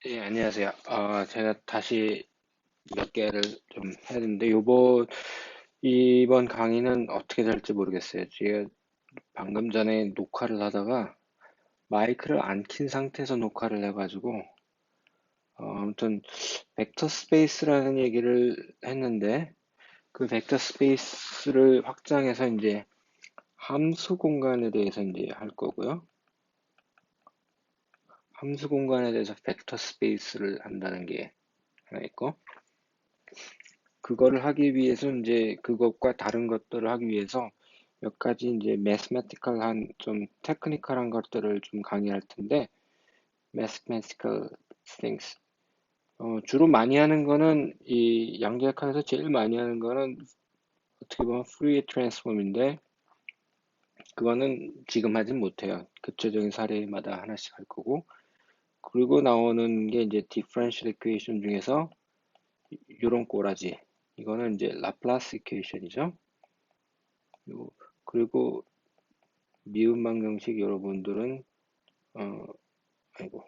예, 안녕하세요. 제가 다시 몇 개를 좀 해야 되는데, 이번 강의는 어떻게 될지 모르겠어요. 제가 방금 전에 녹화를 하다가 마이크를 안 킨 상태에서 녹화를 해가지고, 아무튼, 벡터 스페이스라는 얘기를 했는데, 그 벡터 스페이스를 확장해서 이제 함수 공간에 대해서 이제 할 거고요. 함수 공간에 대해서 벡터 스페이스를 한다는 게 하나 있고, 그거를 하기 위해서 이제 그것과 다른 것들을 하기 위해서 몇 가지 이제 매스매티컬한 좀 테크니컬한 것들을 좀 강의할 텐데 mathematical things 주로 많이 하는 거는 이 양자역학에서 제일 많이 하는 거는 어떻게 보면 Fourier 트랜스폼인데 그거는 지금 하진 못해요. 구체적인 사례마다 하나씩 할 거고 그리고 나오는 게 이제 differential equation 중에서 요런 꼬라지 이거는 이제 라플라스 이퀘이션이죠. 요- 그리고 미음 방정식 여러분들은 어 아이고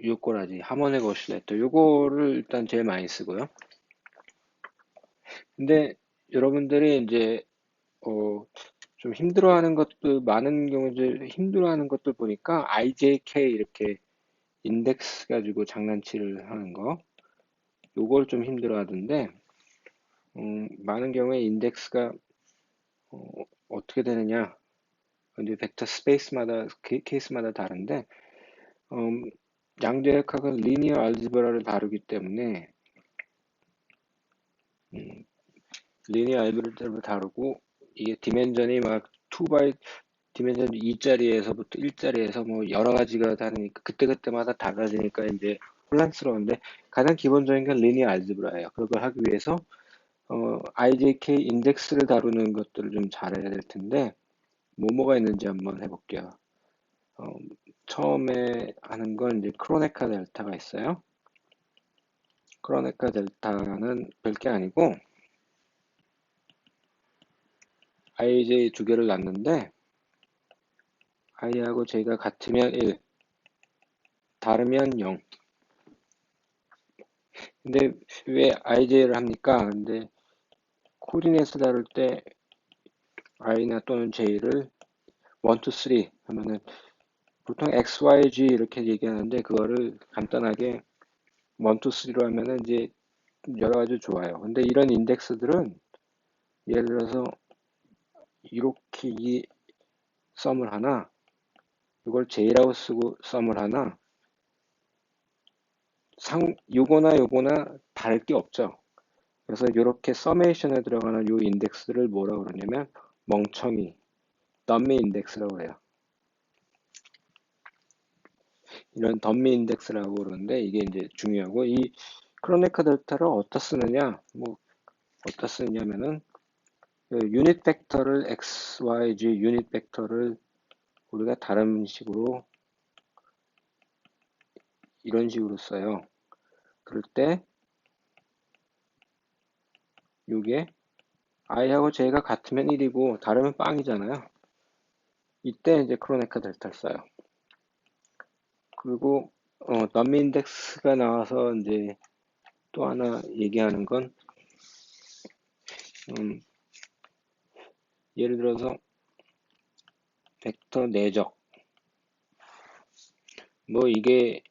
요거라지 하모닉 오실레이터 요거를 일단 제일 많이 쓰고요. 근데 여러분들이 이제 어 좀 힘들어하는 것들 많은 경우 이제 힘들어하는 것들 보니까 IJK 이렇게 인덱스 가지고 장난치를 하는 거 요걸 좀 힘들어하던데 많은 경우에 인덱스가 어, 어떻게 되느냐 이제 벡터 스페이스마다 케이스마다 다른데 음, 양자역학은 리니어 알지브라를 다루기 때문에 음, 리니어 알지브라를 다루고 이게 디멘전이 막 2 디멘전 2짜리에서부터 1짜리에서 뭐 여러 가지가 다르니까 그때그때마다 달라지니까 이제 혼란스러운데 가장 기본적인 건 리니어 알지브라예요. 그걸 하기 위해서 IJK 인덱스를 다루는 것들을 좀 잘해야 될 텐데 뭐가 있는지 한번 해볼게요. 어, 처음에 하는 건 이제 크로네카 델타가 있어요. 크로네카 델타는 별게 아니고 IJ 두 개를 놨는데 i하고 j가 같으면 1, 다르면 0. 근데 왜 IJ를 합니까? 근데 코디네이트 다룰 때 i나 또는 j를 1, 2, 3 하면은 보통 x, y, g 이렇게 얘기하는데 그거를 간단하게 1, 2, 3로 하면은 이제 여러 가지 좋아요. 근데 이런 인덱스들은 예를 들어서 이렇게 이 썸을 하나 이걸 j라고 쓰고 썸을 하나 요거나 다를 게 없죠. 그래서 이렇게 서메이션에 들어가는 이 인덱스를 뭐라고 그러냐면 멍청이, 덤미 인덱스라고 해요. 이런 덤미 인덱스라고 그러는데 이게 이제 중요하고 이 크로네카 델타를 어디다 쓰느냐? 뭐 어디다 쓰느냐면은 그 유닛 벡터를 x, y, z 유닛 벡터를 우리가 다른 식으로 이런 식으로 써요. 그럴 때 이게 i하고 j가 같으면 1이고 다르면 빵이잖아요. 이때 이제 크로네카 델타를 써요. 그리고 덤미 인덱스가 나와서 이제 또 하나 얘기하는 건 음, 예를 들어서 벡터 내적 뭐 이게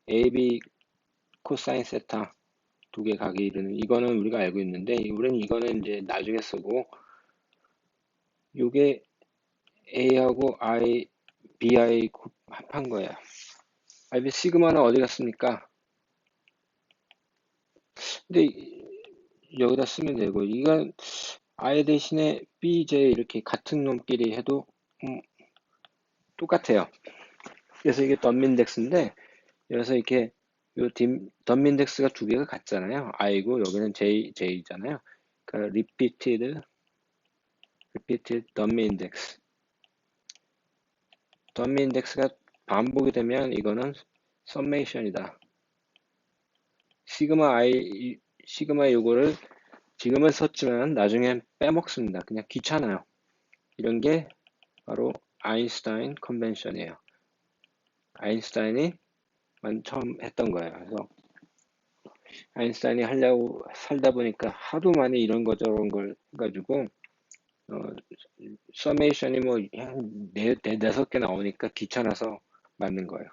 AB 코사인 세타 두 개 가게 이르는 이거는 우리가 알고 있는데 우리는 이거는 이제 나중에 쓰고 이게 A하고 BI 합한 거예요. IB 시그마는 어디 갔습니까? 근데 여기다 쓰면 되고 이건 I 대신에 BJ 이렇게 같은 놈끼리 해도 음, 똑같아요. 그래서 이게 덤민덱스인데 그래서 이렇게 덤민덱스가 두 개가 같잖아요. I고 여기는 J잖아요. 그러니까 repeated dummy index. dummy index가 반복이 되면 이거는 summation이다. 시그마 요거를 지금은 썼지만 나중엔 빼먹습니다. 그냥 귀찮아요. 이런 게 바로 아인슈타인 컨벤션이에요. 아인슈타인이 처음 했던 거예요. 그래서 아인슈타인이 하려고 살다 보니까 하도 많이 이런 거 저런 걸 해가지고 어, 서메이션이 뭐한 네다섯 개 나오니까 귀찮아서 만든 거예요.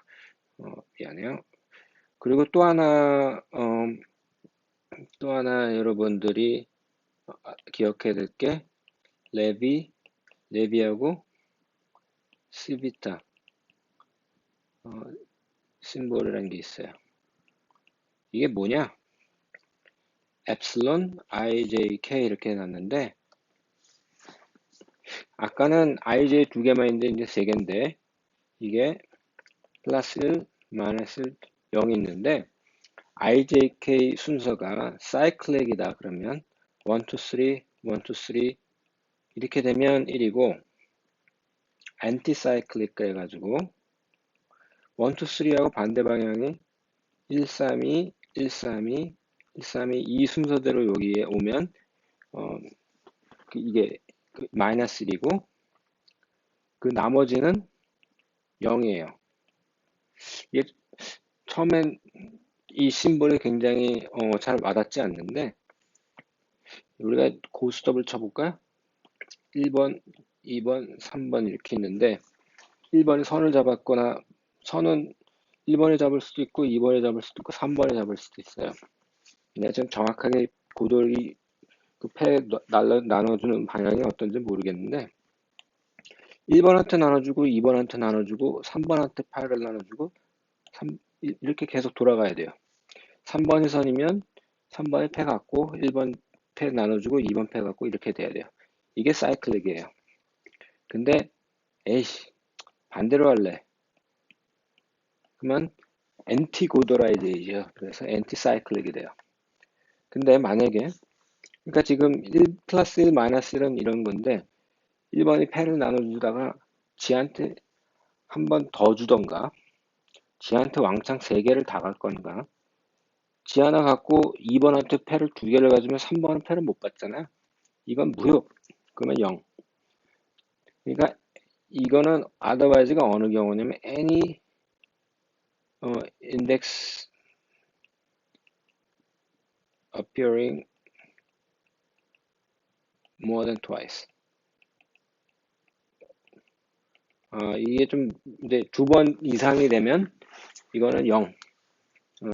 미안해요. 그리고 또 하나 여러분들이 기억해야 될 게 레비하고 시비타 어, 심볼이라는 게 있어요. 이게 뭐냐? 엡실론, IJK 이렇게 해놨는데 아까는 IJ 두 개만 있는데 이제 세 개인데 이게 플러스 1, 마이너스 0이 있는데 IJK 순서가 사이클릭이다 그러면 1, 2, 3, 1, 2, 3 이렇게 되면 1이고 안티사이클릭 그래가지고 1, 2, 3하고 반대 방향이 1, 3, 2, 1, 3, 2, 1, 3, 2, 이 순서대로 여기에 오면 어, 이게 마이너스 1이고 그 나머지는 0이에요. 이게 처음엔 이 심볼이 굉장히 잘 와닿지 않는데 우리가 고스톱을 쳐볼까요? 1번, 2번, 3번 이렇게 있는데 1번이 선을 잡았거나 선은 1번에 잡을 수도 있고 2번에 잡을 수도 있고 3번에 잡을 수도 있어요. 근데 지금 정확하게 고돌이 그 패 나눠주는 방향이 어떤지 모르겠는데 1번한테 나눠주고 2번한테 나눠주고 3번한테 파를 나눠주고 이렇게 계속 돌아가야 돼요. 3번이 선이면 3번에 패 갖고 1번 패 나눠주고 2번 패 갖고 이렇게 돼야 돼요. 이게 사이클릭이에요. 근데 에이씨 반대로 할래. 그러면 엔티 고도라이즈이죠. 그래서 엔티 사이클릭이 돼요. 근데 만약에 그러니까 지금 1 플러스 1 마이너스 1은 이런 건데 1번이 패를 나눠주다가 지한테 한 번 더 주던가 지한테 왕창 3개를 다 갈 건가 지 하나 갖고 2번한테 패를 2개를 가지면 3번은 패를 못 받잖아요. 이건 무효. 그러면 0. 그러니까 이거는 otherwise가 어느 경우냐면 any index appearing more than twice. 이게 좀 이제 2번 이상이 되면 이거는 0.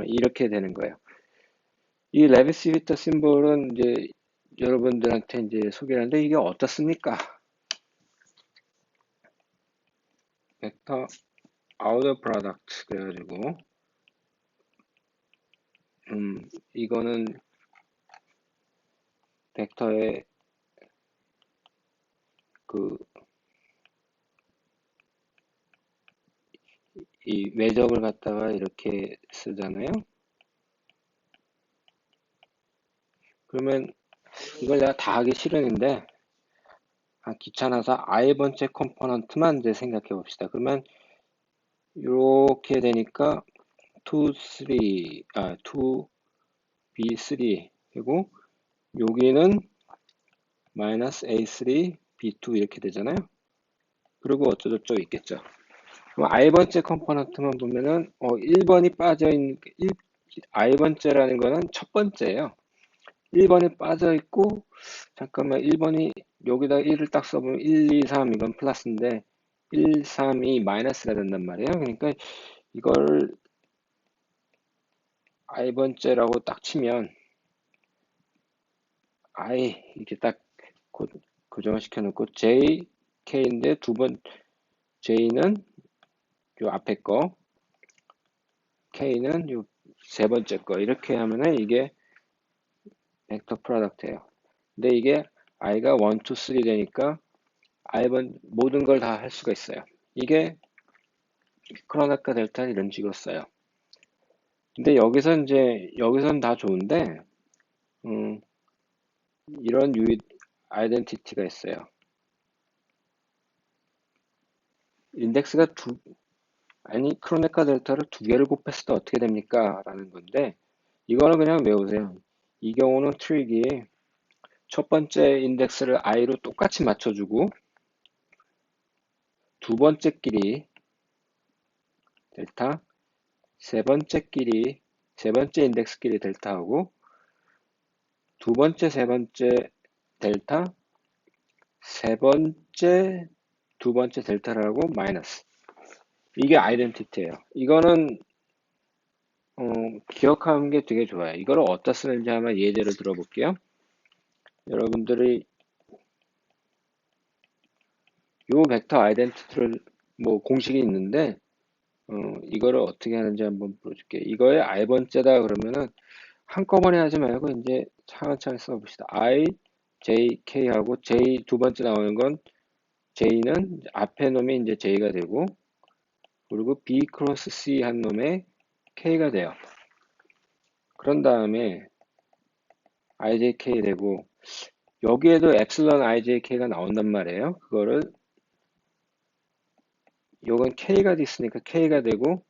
이렇게 되는 거예요. 이 레비시비터 심볼은 이제 여러분들한테 이제 소개를 하는데 이게 어떻습니까? 벡터 아우터 프로덕트 그래가지고 이거는 벡터의 그 이 외적을 갖다가 이렇게 쓰잖아요. 그러면 이걸 내가 다 하기 싫은데 귀찮아서 i번째 컴포넌트만 이제 생각해 봅시다. 그러면 이렇게 되니까 2, 3, 2b3 그리고 여기는 마이너스 a3, b2 이렇게 되잖아요. 그리고 어쩌고저쩌고 있겠죠. 그럼 i번째 컴포넌트만 보면은 1번이 빠져있는 i번째라는 거는 첫 번째예요. 1번이 빠져있고 잠깐만 1번이 여기다 1을 딱 써보면 1, 2, 3 이건 플러스인데 1, 3, 2 마이너스가 된단 말이에요. 그러니까 이걸 i번째라고 딱 치면 i 이렇게 딱 고정을 시켜놓고 j, k인데 j는 요 앞에 거 k는 요 세 번째 거 이렇게 하면은 이게 벡터 프로덕트예요. 근데 이게 i가 1, 2, 3 되니까 i번 모든 걸 다 할 수가 있어요. 이게 크로나카 델타는 이런 식으로 써요. 근데 여기선 다 좋은데 음, 이런 유닛 아이덴티티가 있어요. 인덱스가 크로네카 델타를 2개를 곱했을 때 어떻게 됩니까? 라는 건데 이거는 그냥 외우세요. 이 경우는 트릭이 첫 번째 인덱스를 i로 똑같이 맞춰주고 두 번째 끼리 델타, 세 번째 인덱스 끼리 델타하고 두 번째, 세 번째 델타, 세 번째, 두 번째 델타라고 마이너스. 이게 아이덴티티예요. 이거는 기억하는 게 되게 좋아요. 이거를 어디다 쓰는지 한번 예제를 들어볼게요. 여러분들이 요 벡터 아이덴티티를 뭐 공식이 있는데 이거를 어떻게 하는지 한번 보여줄게요. 이거의 i번째다 그러면은 한꺼번에 하지 말고 이제 차근차근 써봅시다. I, J, K 하고 J 두 번째 나오는 건 J는 앞에 놈이 이제 J가 되고 그리고 B 크로스 C 한 놈의 K가 돼요. 그런 다음에 IJK 되고 여기에도 엡실론 IJK가 나온단 말이에요. 그거를 요건 K가 있으니까 K가 되고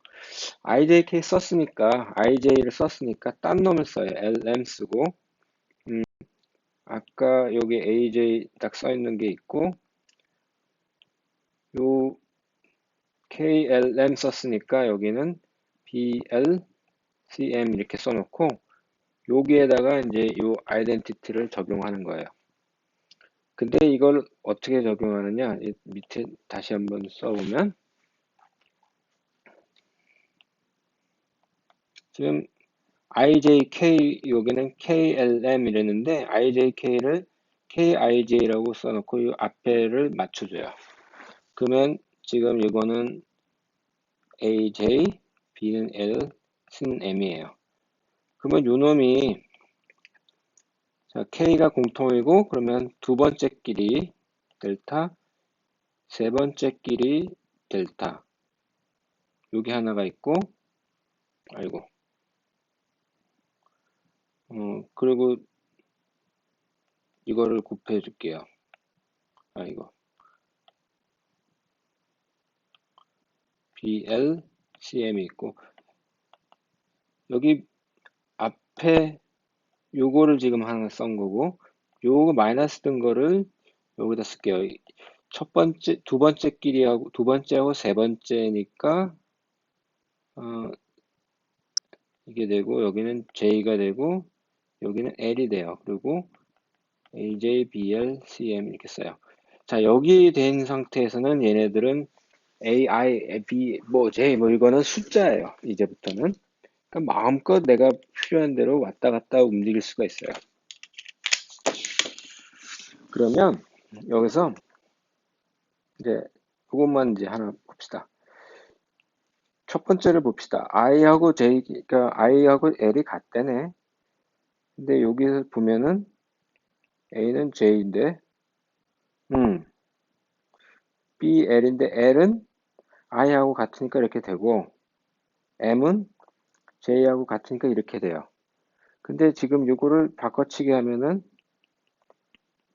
IJK 썼으니까 IJ를 썼으니까 딴 놈을 써요. LM 쓰고 아까 여기 AJ 딱 써 있는 게 있고 요 KLM 썼으니까 여기는 BLCM 이렇게 써놓고 여기에다가 이제 요 아이덴티티를 적용하는 거예요. 근데 이걸 어떻게 적용하느냐? 밑에 다시 한번 써보면 지금 IJK 여기는 KLM 이랬는데 IJK를 KIJ라고 써놓고 이 앞에를 맞춰줘요. 그러면 지금 이거는 AJ, B는 L, C는 M이에요. 그러면 요 놈이 자, K가 공통이고 그러면 두 번째 끼리 델타, 세 번째 끼리 델타 여기 하나가 있고 아이고 그리고 이거를 곱해 줄게요. 아이고 BLCM이 있고 여기 앞에 요거를 지금 하나 쓴 거고 요거 마이너스 뜬 거를 여기다 쓸게요. 첫 번째, 두 번째 끼리하고 두 번째하고 세 번째니까 이게 되고 여기는 J가 되고 여기는 L이 돼요. 그리고 AJ, BL, CM 이렇게 써요. 자, 여기 된 상태에서는 얘네들은 A, I, B, 뭐 J 뭐 이거는 숫자예요. 이제부터는. 그러니까 마음껏 내가 필요한 대로 왔다 갔다 움직일 수가 있어요. 그러면 여기서 이제 그것만 이제 하나 봅시다. 첫 번째를 봅시다. I하고 J, 그러니까 I하고 L이 같대네. 근데 여기서 보면은 A는 J인데, B, L인데 L은 I하고 같으니까 이렇게 되고, M은 J하고 같으니까 이렇게 돼요. 근데 지금 이거를 바꿔치기 하면은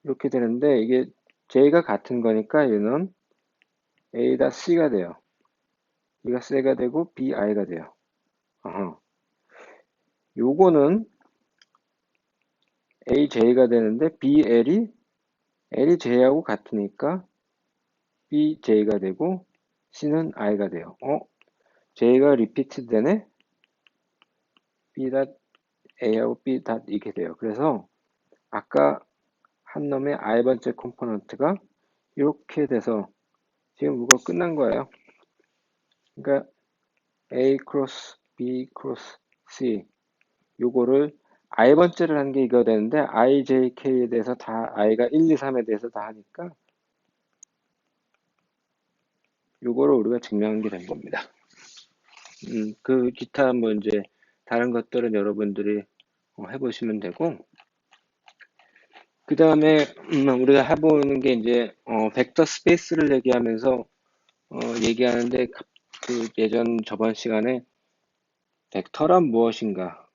이렇게 되는데, 이게 J가 같은 거니까 얘는 A다 C가 돼요. E가 C가 되고 B, I가 돼요. 어허. 요거는 A, J가 되는데 B, L이 J하고 같으니까 B, J가 되고 C는 I가 돼요. J가 리피트 되네? B A하고 B 이렇게 돼요. 그래서 아까 한 놈의 I번째 컴포넌트가 이렇게 돼서 지금 이거 끝난 거예요. 그러니까 A 크로스 B 크로스 C 요거를 I번째를 한 게 이거 되는데 I, J, K에 대해서 다 I가 1, 2, 3에 대해서 다 하니까 요거를 우리가 증명한 게 된 겁니다. 그 기타 뭐 이제 다른 것들은 여러분들이 해보시면 되고 그 다음에 우리가 해보는 게 이제 벡터 스페이스를 얘기하면서 얘기하는데 그 예전 저번 시간에 벡터란 무엇인가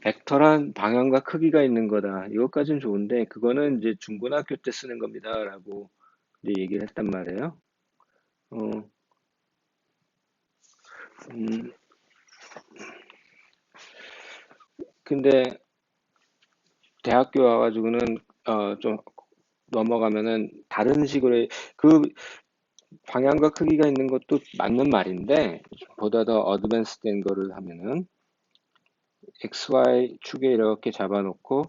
벡터란 방향과 크기가 있는 거다 이것까지는 좋은데 그거는 이제 중고등학교 때 쓰는 겁니다 라고 이제 얘기를 했단 말이에요. 어, 음, 근데 대학교 와가지고는 좀 넘어가면은 다른 식으로 그 방향과 크기가 있는 것도 맞는 말인데 보다 더 어드밴스된 거를 하면은 XY 축에 이렇게 잡아놓고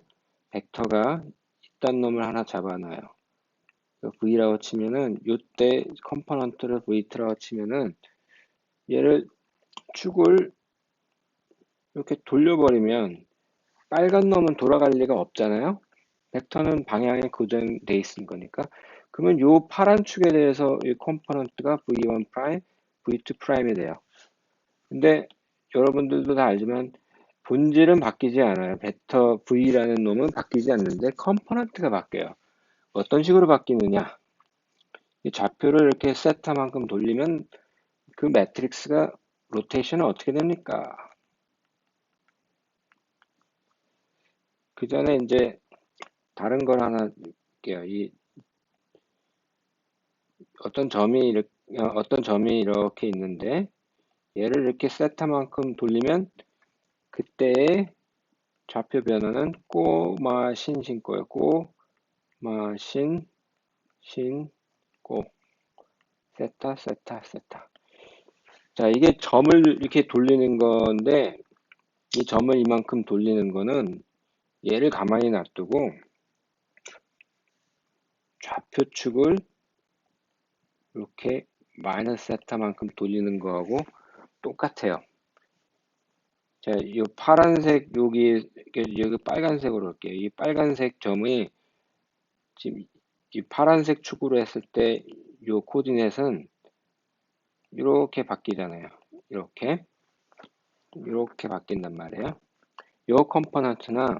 벡터가 이딴 놈을 하나 잡아놔요. V라고 치면은 요때 컴포넌트를 V2라고 치면은 얘를 축을 이렇게 돌려버리면 빨간 놈은 돌아갈 리가 없잖아요. 벡터는 방향에 고정돼 있는 거니까. 그러면 요 파란 축에 대해서 이 컴포넌트가 V1 프라임, V2 프라임이 돼요. 근데 여러분들도 다 알지만 본질은 바뀌지 않아요. 벡터 V라는 놈은 바뀌지 않는데 컴포넌트가 바뀌어요. 어떤 식으로 바뀌느냐? 이 좌표를 이렇게 세타만큼 돌리면 그 매트릭스가 로테이션은 어떻게 됩니까? 그 전에 이제 다른 걸 하나 볼게요. 이 어떤 점이 이렇게 있는데 얘를 이렇게 세타만큼 돌리면 그때의 좌표 변화는 꼬마 신신꼬예요. 꼬마 신신꼬 세타 세타 세타. 자, 이게 점을 이렇게 돌리는 건데 이 점을 이만큼 돌리는 거는 얘를 가만히 놔두고 좌표축을 이렇게 마이너스 세타만큼 돌리는 거하고 똑같아요. 자, 이 파란색 여기 빨간색으로 할게요. 이 빨간색 점이 지금 이 파란색 축으로 했을 때 이 코디넷은 이렇게 바뀌잖아요. 이렇게 바뀐단 말이에요. 요 컴포넌트나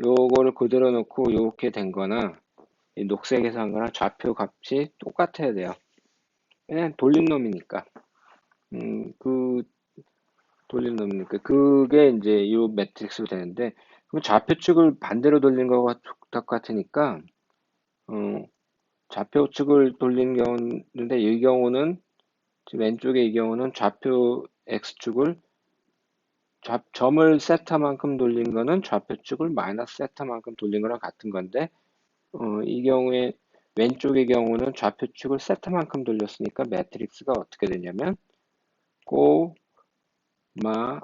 요거를 그대로 놓고 이렇게 된 거나 이 녹색에서 한 거나 좌표 값이 똑같아야 돼요. 그냥 돌린 놈이니까. 그 돌린 놈이니까. 그게 이제 요 매트릭스로 되는데, 그럼 좌표축을 반대로 돌린 거가 똑같으니까, 어, 좌표축을 돌린 경우인데, 이 경우는, 지금 왼쪽에 이 경우는 좌표 X축을, 점을 세타만큼 돌린 거는 좌표축을 마이너스 세타만큼 돌린 거랑 같은 건데, 이 경우에 왼쪽의 경우는 좌표축을 세타만큼 돌렸으니까 매트릭스가 어떻게 되냐면, 꼬, 마,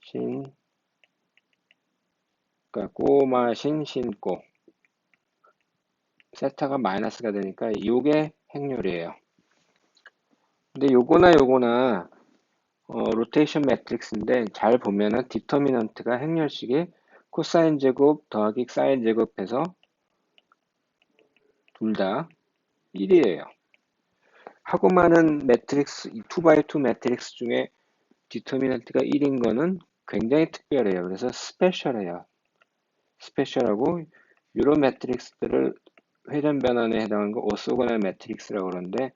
신, 그러니까 꼬마 신, 신꼬. 세타가 마이너스가 되니까 이게 행렬이에요. 근데 요거나 로테이션 매트릭스인데 잘 보면은 디터미넌트가 행렬식의 코사인 제곱 더하기 사인 제곱해서 둘 다 1이에요. 하고 많은 매트릭스, 2x2 매트릭스 중에 디터미넌트가 1인 거는 굉장히 특별해요. 그래서 스페셜해요. 스페셜하고 이런 매트릭스들을 회전 변환에 해당하는 거 오소고널 매트릭스라고 그러는데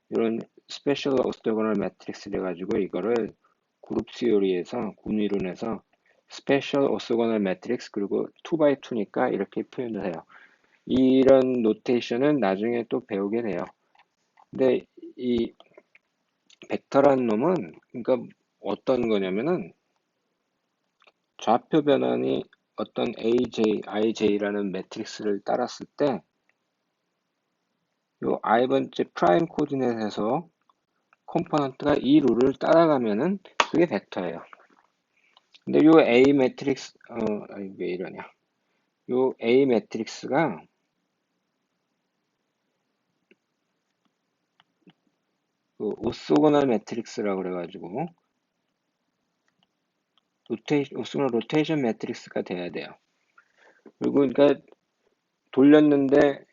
이런 스페셜 오소고널 매트릭스를 가지고 이거를 그룹 시오리에서 군이론에서 스페셜 오소고널 매트릭스 그리고 2x2니까 이렇게 표현을 해요. 이런 노테이션은 나중에 또 배우게 돼요. 근데 이 벡터라는 놈은 그러니까 어떤 거냐면은 좌표 변환이 어떤 AJ, IJ라는 매트릭스를 따랐을 때 요 i번째 프라임 코디넷에서 컴포넌트가 이 룰을 따라가면은 그게 벡터예요. 근데 요 A 매트릭스, 아니 왜 이러냐. 요 A 매트릭스가 그 오소고널 매트릭스라고 그래가지고 오소고널 로테이션 매트릭스가 돼야 돼요. 그리고 그러니까 돌렸는데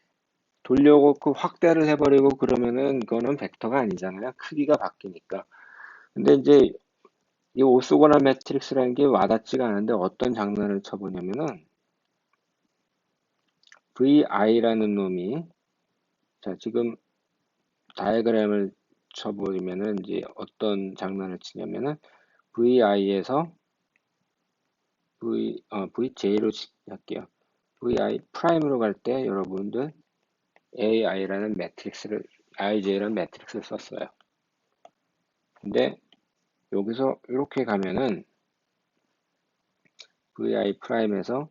돌려고 그 확대를 해버리고 그러면은 그거는 벡터가 아니잖아요. 크기가 바뀌니까. 근데 이제 이 오소고널 매트릭스라는 게 와닿지가 않은데 어떤 장난을 쳐보냐면은 VI라는 놈이 자 지금 다이어그램을 쳐버리면은 이제 어떤 장난을 치냐면은 VI에서 VJ로 할게요. VI 프라임으로 갈 때 여러분들 AI라는 매트릭스를 IJ라는 매트릭스를 썼어요. 근데 여기서 이렇게 가면은 VI 프라임에서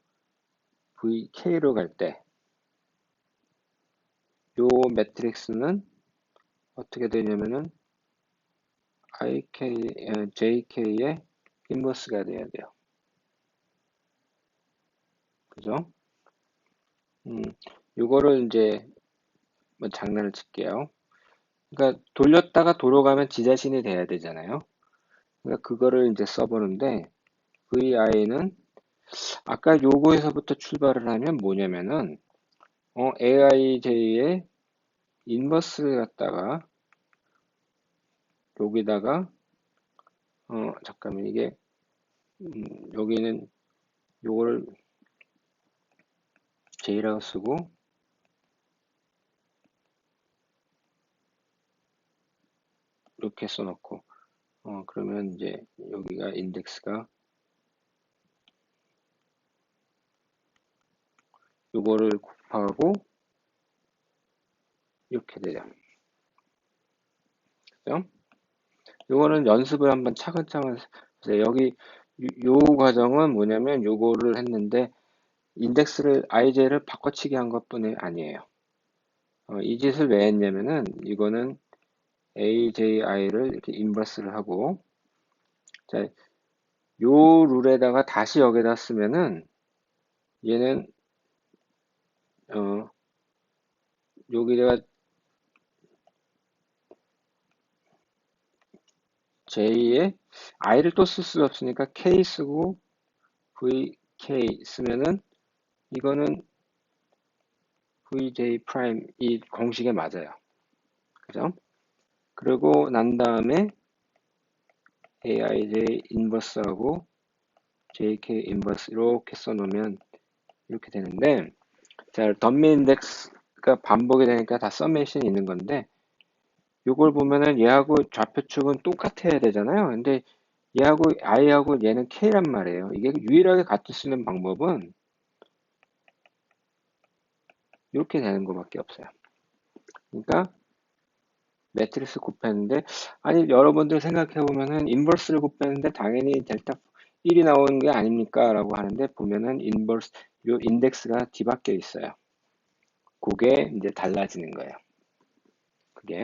VK로 갈 때 요 매트릭스는 어떻게 되냐면은 JK의 인버스가 돼야 돼요. 그죠? 음, 요거를 이제 뭐 장난을 칠게요. 그러니까 돌렸다가 돌아가면 지 자신이 돼야 되잖아요. 그러니까 그거를 이제 써보는데 VI는 아까 요거에서부터 출발을 하면 뭐냐면은 AIJ의 인버스를 갖다가 여기다가 잠깐만 이게 여기는 요거를 J라고 쓰고 이렇게 써놓고 그러면 이제 여기가 인덱스가 요거를 곱하고 이렇게 돼요. 그죠? 요거는 연습을 한번 차근차근 해서 여기 요 과정은 뭐냐면 요거를 했는데 인덱스를 IJ를 바꿔치기 한 것뿐이 아니에요. 이 짓을 왜 했냐면은 이거는 AJI를 이렇게 인버스를 하고 자, 요 룰에다가 다시 여기다 쓰면은 얘는 어, 여기다가 J에 I를 또 쓸 수 없으니까 K 쓰고 VK 쓰면은 이거는 VJ 프라임 이 공식에 맞아요. 그죠? 그리고 난 다음에 AIJ 인버스하고 JK 인버스 이렇게 써놓으면 이렇게 되는데 자, 덤미 인덱스가 반복이 되니까 다 서메이션이 있는 건데 이걸 보면은 얘하고 좌표축은 똑같아야 되잖아요. 근데 얘하고 I하고 얘는 K란 말이에요. 이게 유일하게 같을 수 있는 방법은 이렇게 되는 것밖에 없어요. 그러니까 매트리스 곱했는데 아니 여러분들 생각해 보면은 인버스를 곱했는데 당연히 델타 1이 나오는 게 아닙니까? 라고 하는데 보면은 인버스 요 인덱스가 뒤바뀌어 있어요. 그게 이제 달라지는 거예요. 그게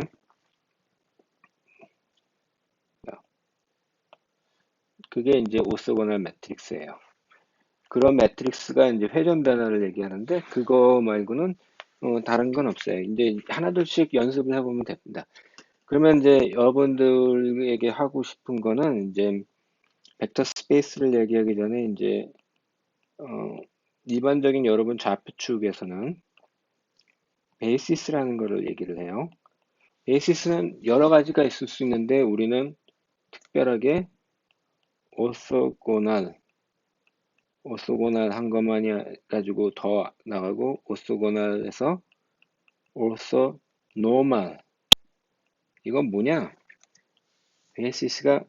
그게 이제 오소고널 매트릭스예요. 그런 매트릭스가 이제 회전 변화를 얘기하는데 그거 말고는 다른 건 없어요. 이제 하나둘씩 연습을 해보면 됩니다. 그러면 이제 여러분들에게 하고 싶은 거는 이제 벡터 스페이스를 얘기하기 전에 이제 어, 일반적인 여러분 좌표축에서는 베이시스라는 거를 얘기를 해요. 베이시스는 여러 가지가 있을 수 있는데 우리는 특별하게 오소고날 오소고날 한 것만이 가지고 더 나가고 오소고날에서 오소 노멀 이건 뭐냐? 베이시스가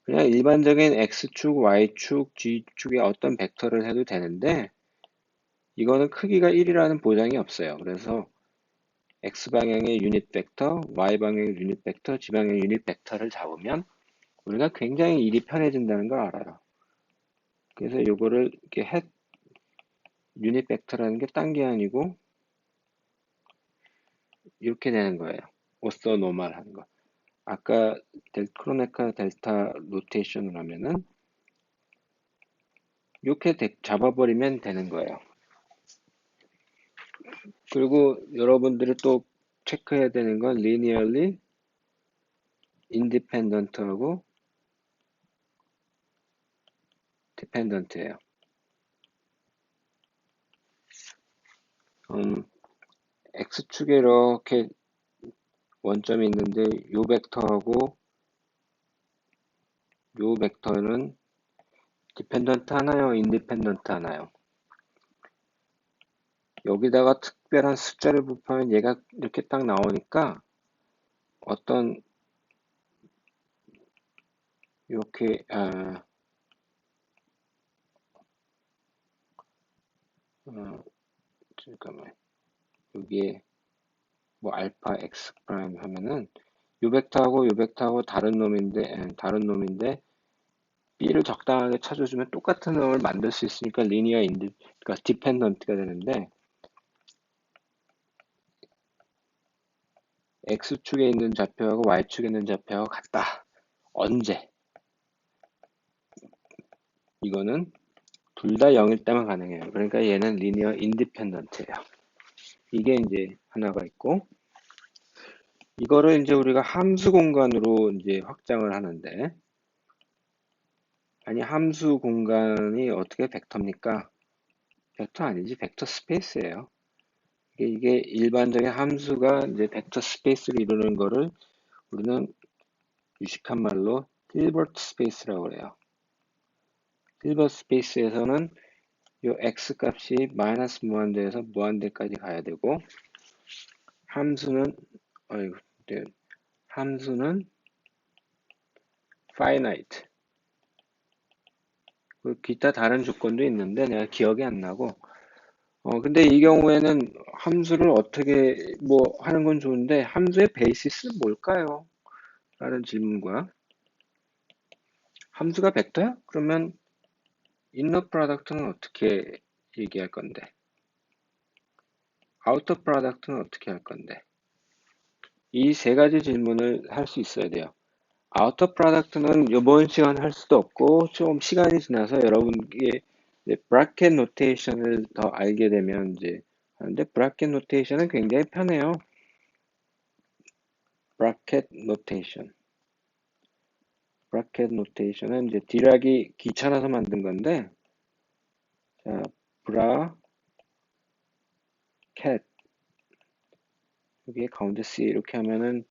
그냥 일반적인 x축, y축, g축의 어떤 벡터를 해도 되는데 이거는 크기가 1이라는 보장이 없어요. 그래서 x방향의 유닛 벡터, y방향의 유닛 벡터, g방향의 유닛 벡터를 잡으면 우리가 굉장히 일이 편해진다는 걸 알아요. 그래서 이거를 이렇게 유닛 벡터라는 게 딴 게 아니고 이렇게 되는 거예요. 오서 노멀 하는 거. 아까 크로네카 델타 로테이션을 하면은 이렇게 잡아버리면 되는 거예요. 그리고 여러분들이 또 체크해야 되는 건 linearly independent하고 dependent예요. x축에 이렇게 원점이 있는데 요 벡터하고 요 벡터는 디펜던트 하나요? 인디펜던트 하나요? 여기다가 특별한 숫자를 부으면 얘가 이렇게 딱 나오니까 어떤 이렇게 잠깐만 여기에 뭐 알파 x 프라임 하면은 요 벡터하고 요 벡터하고 다른 놈인데 B를 적당하게 찾아주면 똑같은 놈을 만들 수 있으니까 리니어 그러니까 디펜던트가 되는데 X축에 있는 좌표하고 Y축에 있는 좌표하고 같다. 언제? 이거는 둘 다 0일 때만 가능해요. 그러니까 얘는 리니어 인디펜던트예요. 이게 이제 하나가 있고 이거를 이제 우리가 함수 공간으로 이제 확장을 하는데 아니 함수 공간이 어떻게 벡터입니까? 벡터 아니지 벡터 스페이스예요. 이게 일반적인 함수가 이제 벡터 스페이스를 이루는 거를 우리는 유식한 말로 힐버트 스페이스라고 그래요. 힐버트 스페이스에서는 요 x 값이 마이너스 무한대에서 무한대까지 가야 되고 함수는 어이구, 네, 함수는 finite 그 기타 다른 조건도 있는데 내가 기억이 안 나고 근데 이 경우에는 함수를 어떻게 뭐 하는 건 좋은데 함수의 베이시스 뭘까요? 라는 질문과 함수가 벡터야? 그러면 inner product는 어떻게 얘기할 건데 outer product는 어떻게 할 건데 이 세 가지 질문을 할 수 있어야 돼요. 아우터 프로덕트는 이번 시간 할 수도 없고 좀 시간이 지나서 여러분께 브라켓 노테이션을 더 알게 되면 이제 하는데 브라켓 노테이션은 굉장히 편해요. 브라켓 노테이션. 브라켓 노테이션은 이제 디락이 귀찮아서 만든 건데 자, 브라켓 여기에 가운데 C 이렇게 하면은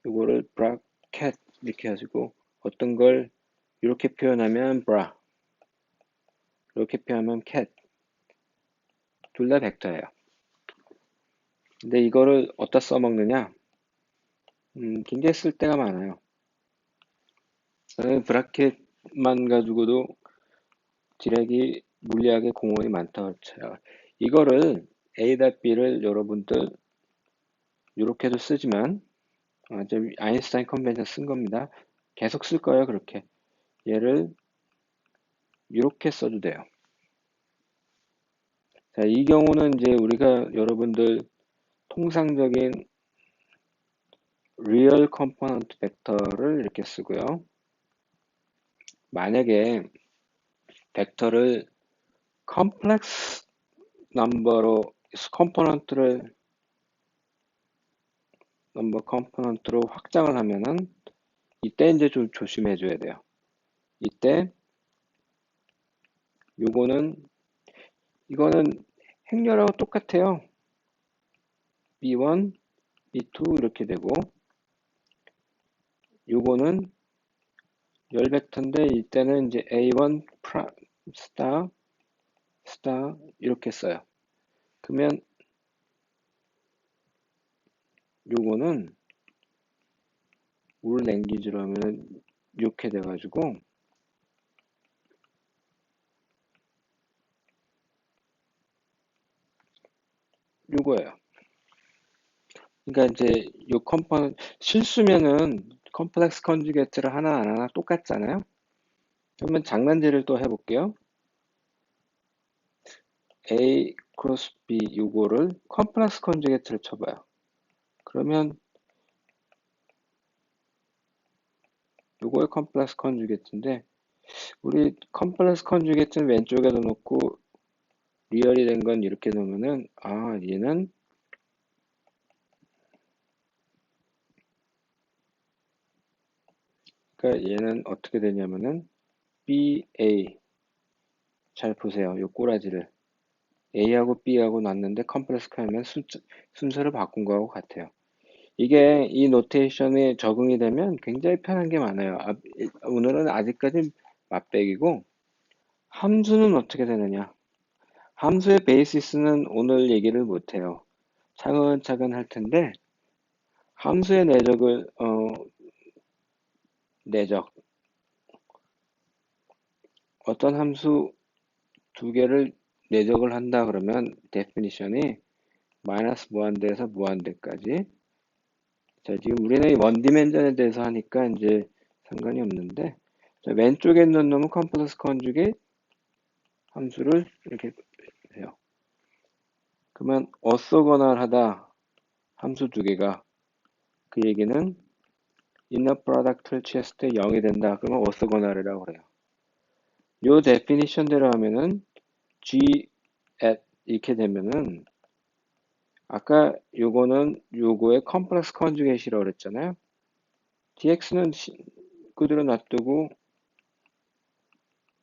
이거를 브라켓 이렇게 하시고 어떤 걸 이렇게 표현하면 브라 이렇게 표현하면 캣 둘 다 벡터예요. 근데 이거를 어디다 써먹느냐? 굉장히 쓸 때가 많아요. 저는 브라켓만 가지고도 디렉이 물리학의 공헌이 많다고 쳐요. 이거를 A.B를 여러분들 이렇게도 쓰지만 좀 아인슈타인 컨벤션 쓴 겁니다. 계속 쓸 거예요, 그렇게. 얘를 이렇게 써도 돼요. 자, 이 경우는 이제 우리가 여러분들 통상적인 리얼 컴포넌트 벡터를 이렇게 쓰고요. 만약에 벡터를 컴플렉스 넘버로 컴포넌트로 확장을 하면은 이때 이제 좀 조심해 줘야 돼요. 이때 이거는 행렬하고 똑같아요. B1, B2 이렇게 되고 요거는 열 벡터인데 이때는 이제 A1 스타 스타 이렇게 써요. 그러면 요거는 울 랭귀지로 하면은 이렇게 돼가지고 요거예요. 그러니까 이제 요 컴포넌트 실수면은 컴플렉스 컨주게이트를 하나 안 하나 똑같잖아요. 그러면 장난질을 또 해볼게요. A 크로스 B 요거를 컴플렉스 컨주게이트를 쳐봐요. 그러면 요거의 컴플렉스 컨주게이트인데 우리 컴플렉스 컨주게이트는 왼쪽에다 놓고 리얼이 된 건 이렇게 놓으면은 얘는 그러니까 얘는 어떻게 되냐면은 BA 잘 보세요. 요 꼬라지를 A하고 B하고 놨는데 컴플렉스 하면 순서를 바꾼 거하고 같아요. 이게 이 노테이션에 적응이 되면 굉장히 편한 게 많아요. 오늘은 아직까지 맛배기고 함수는 어떻게 되느냐? 함수의 베이시스는 오늘 얘기를 못해요. 차근차근 할 텐데 함수의 내적 어떤 함수 두 개를 내적을 한다 그러면 데피니션이 마이너스 무한대에서 무한대까지 자 지금 우리는 원 디멘전에 대해서 하니까 이제 상관이 없는데 자, 왼쪽에 있는 놈은 컴플렉스 컨주게이트 함수를 이렇게 해요. 그러면 orthogonal하다 함수 두 개가, 그 얘기는 inner product를 취했을 때 0이 된다. 그러면 orthogonal이라고 그래요. 요 definition대로 하면은 G at 이렇게 되면은 아까 요거는 요거의 컴플렉스 컨주게이트라고 그랬잖아요. dx는 그대로 놔두고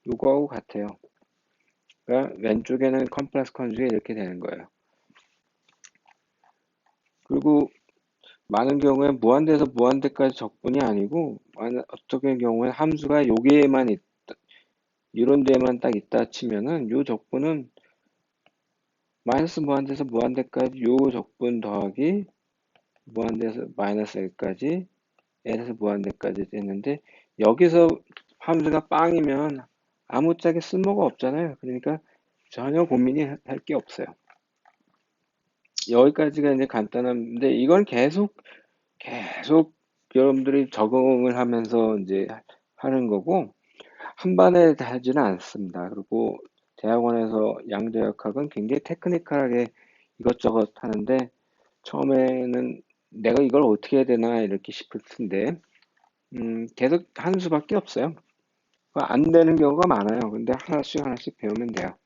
요거하고 같아요. 그러니까 왼쪽에는 컴플렉스 컨주게이트 이렇게 되는 거예요. 그리고 많은 경우에 무한대에서 무한대까지 적분이 아니고 어떤 경우에 함수가 여기에만 있다, 이런 데만 딱 있다 치면은 요 적분은 마이너스 무한대에서 무한대까지 요 적분 더하기 무한대에서 마이너스 1까지 L에서 무한대까지 되는데, 여기서 함수가 빵이면 아무짝에 쓸모가 없잖아요. 그러니까 전혀 고민이 할 게 없어요. 여기까지가 이제 간단한데, 이건 계속 여러분들이 적응을 하면서 이제 하는 거고, 한 번에 다 하지는 않습니다. 그리고 대학원에서 양자역학은 굉장히 테크니컬하게 이것저것 하는데, 처음에는 내가 이걸 어떻게 해야 되나 이렇게 싶을 텐데, 계속 하는 수밖에 없어요. 안 되는 경우가 많아요. 근데 하나씩 배우면 돼요.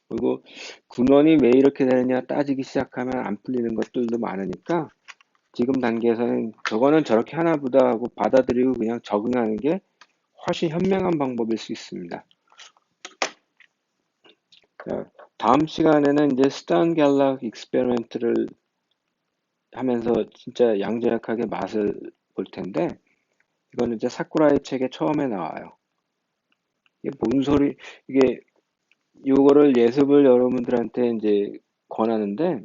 그리고 근원이 왜 이렇게 되느냐 따지기 시작하면 안 풀리는 것들도 많으니까, 지금 단계에서는 저거는 저렇게 하나 보다 하고 받아들이고 그냥 적응하는 게 훨씬 현명한 방법일 수 있습니다. 다음 시간에는 이제 스탄 갤락 익스페리먼트를 하면서 진짜 양자역학의 맛을 볼 텐데, 이거는 이제 사쿠라이 책에 처음에 나와요. 이게 뭔 소리, 이게 요거를 예습을 여러분들한테 이제 권하는데,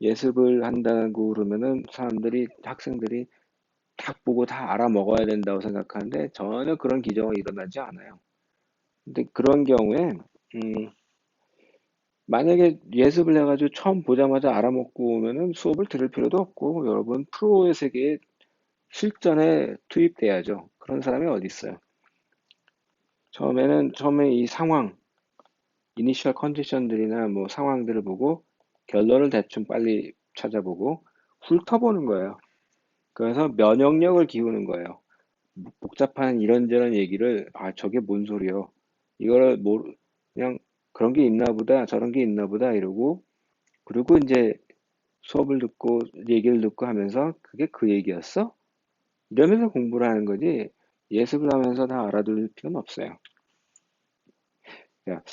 예습을 한다고 그러면은 학생들이 딱 보고 다 알아먹어야 된다고 생각하는데 전혀 그런 기적은 일어나지 않아요. 근데 그런 경우에 만약에 예습을 해가지고 처음 보자마자 알아먹고 오면은 수업을 들을 필요도 없고, 여러분 프로의 세계에 실전에 투입돼야죠. 그런 사람이 어디 있어요? 처음에 이 상황, 이니셜 컨디션들이나 뭐 상황들을 보고 결론을 대충 빨리 찾아보고 훑어보는 거예요. 그래서 면역력을 기우는 거예요. 복잡한 이런저런 얘기를, 저게 뭔 소리요? 이거를 그냥 그런 게 있나 보다, 저런 게 있나 보다 이러고, 그리고 이제 수업을 듣고 얘기를 듣고 하면서 그게 그 얘기였어? 이러면서 공부를 하는 거지, 예습을 하면서 다 알아둘 필요는 없어요. 야,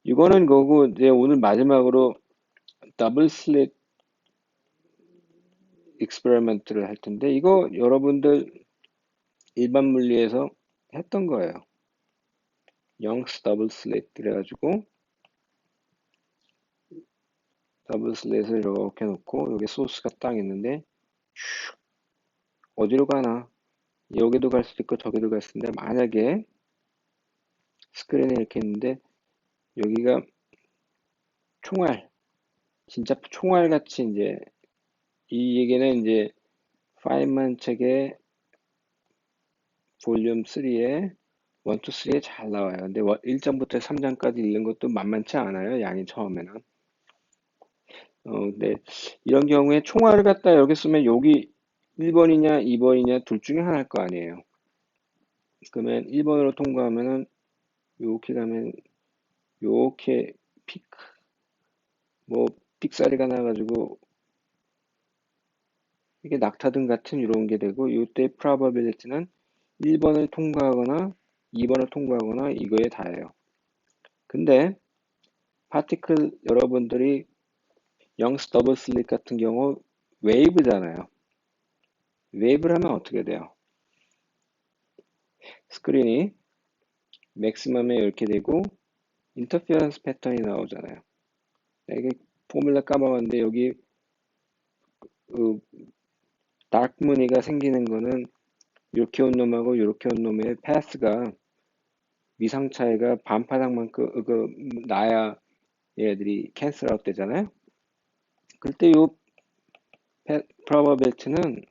이거는 거고, 이제 오늘 마지막으로 더블 슬릿 익스페리먼트를 할 텐데, 이거 여러분들 일반 물리에서 했던 거예요. 영스 더블 슬릿 그래가지고 더블 슬릿을 이렇게 놓고 여기 소스가 딱 있는데 어디로 가나, 여기도 갈 수도 있고 저기도 갈 수도 있는데, 만약에 스크린에 이렇게 있는데 여기가 총알, 진짜 총알 같이 이제, 이 얘기는 이제 파인만 책의 볼륨 3에 1, 2, 3에 잘 나와요. 근데 1장부터 3장까지 읽는 것도 만만치 않아요. 양이 처음에는. 근데 이런 경우에 총알을 갖다 여기 쓰면 여기 1번이냐 2번이냐 둘 중에 하나일 거 아니에요. 그러면 1번으로 통과하면은 이렇게 가면 이렇게 뭐 삑사리가 나가지고 이게 낙타등 같은 이런 게 되고, 이때 probability는 1번을 통과하거나 2번을 통과하거나 이거에 다예요. 근데 파티클 여러분들이 영스 더블 슬릿 같은 경우 웨이브잖아요. 웨이브를 하면 어떻게 돼요? 스크린이 맥시멈에 이렇게 되고 인터피어런스 패턴이 나오잖아요. 이게 포뮬라 까먹었는데, 여기 그 다크 무늬가 생기는 거는 이렇게 온 놈하고 이렇게 온 놈의 패스가 위상 차이가 반파당만큼 나야 얘들이 캔슬 아웃 되잖아요. 그럴 때 요 probability는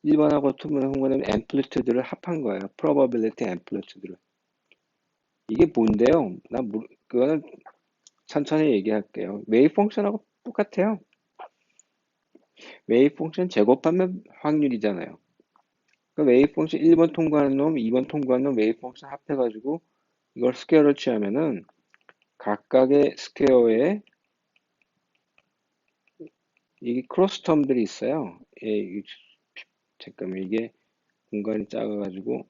1번하고 2번은 앰플리튜드를 합한 거예요. probability 앰플리튜드를. 이게 뭔데요? 그거는 천천히 얘기할게요. 웨이브 펑션하고 똑같아요. 웨이브 펑션 제곱하면 확률이잖아요. 그 웨이브 펑션 1번 통과하는 놈, 2번 통과하는 놈 웨이브 펑션 합해가지고 이걸 스퀘어를 취하면은 각각의 스퀘어에 이게 크로스 텀들이 있어요. 잠깐만, 이게 공간이 작아가지고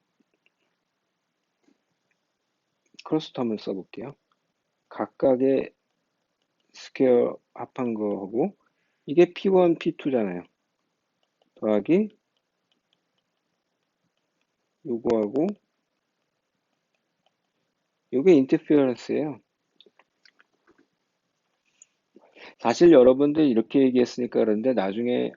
크로스 텀을 써볼게요. 각각의 스퀘어 합한 거하고 이게 P1, P2잖아요. 더하기 요거하고 요게 인터피어런스예요. 사실 여러분들 이렇게 얘기했으니까 그런데 나중에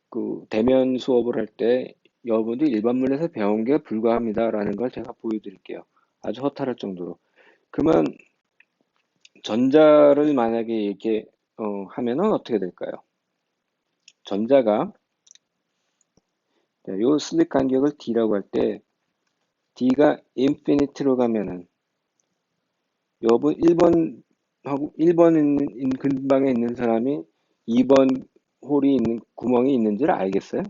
그 대면 수업을 할 때 여러분들 일반 문에서 배운 게 불가합니다라는 걸 제가 보여드릴게요. 아주 허탈할 정도로. 그러면 전자를 만약에 이렇게 하면은 어떻게 될까요? 전자가 요 슬릭 간격을 D라고 할 때 D가 인피니티로 가면은 여러분 1번하고 1번 있는 근방에 있는 사람이 2번 홀이 있는 구멍이 있는지를 알겠어요?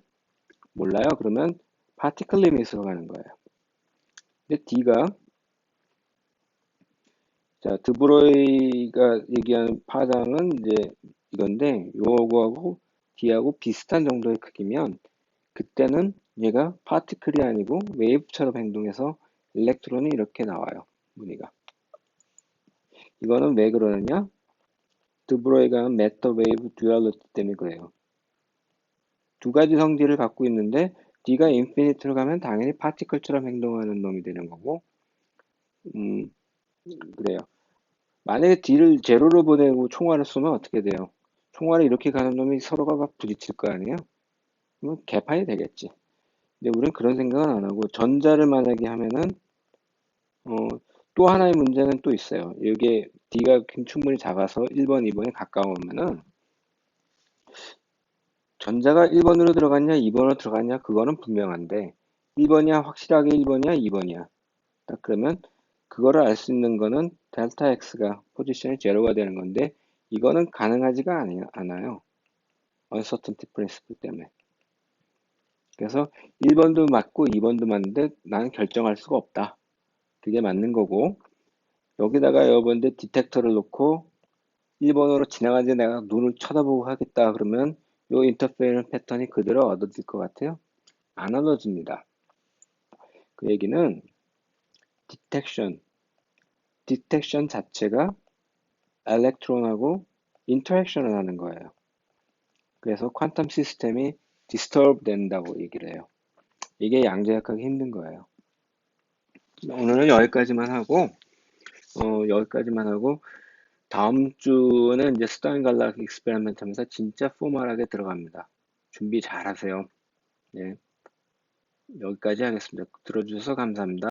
몰라요. 그러면 파티클 리밋으로 가는 거예요. 근데 D가 자, 드브로이가 얘기하는 파장은 이제 이건데 요거하고 D하고 비슷한 정도의 크기면 그때는 얘가 파티클이 아니고 웨이브처럼 행동해서 일렉트론이 이렇게 나와요. 무늬가. 이거는 왜 그러느냐? 드브로이가 하는 매터 웨이브 듀얼리티 때문에 그래요. 두 가지 성질을 갖고 있는데 D가 인피니트로 가면 당연히 파티클처럼 행동하는 놈이 되는 거고 그래요. 만약에 D를 제로로 보내고 총알을 쏘면 어떻게 돼요? 총알이 이렇게 가는 놈이 서로가 막 부딪힐 거 아니에요? 그럼 개판이 되겠지. 근데 우리는 그런 생각은 안 하고 전자를 만약에 하면은 어, 또 하나의 문제는 또 있어요. 이게 D가 충분히 작아서 1번, 2번에 가까우면은 전자가 1번으로 들어갔냐, 2번으로 들어갔냐, 그거는 분명한데 1번이야, 확실하게 1번이야, 2번이야. 딱 그러면 그거를 알 수 있는 거는 델타 X가 포지션이 제로가 되는 건데 이거는 가능하지가 않아요. uncertainty principle 때문에. 그래서 1번도 맞고 2번도 맞는데 나는 결정할 수가 없다. 그게 맞는 거고 여기다가 여러분들 디텍터를 놓고 1번으로 지나가는데 내가 눈을 쳐다보고 하겠다 그러면 요 인터페어런스 패턴이 그대로 얻어질 것 같아요? 안 얻어집니다. 그 얘기는 디텍션 자체가 엘렉트론하고 인터랙션을 하는 거예요. 그래서 퀀텀 시스템이 디스터브 된다고 얘기를 해요. 이게 양자역학이 힘든 거예요. 오늘은 여기까지만 하고 다음 주는 이제 스타인갈라 익스페리먼트 하면서 진짜 포멀하게 들어갑니다. 준비 잘 하세요. 네, 여기까지 하겠습니다. 들어주셔서 감사합니다.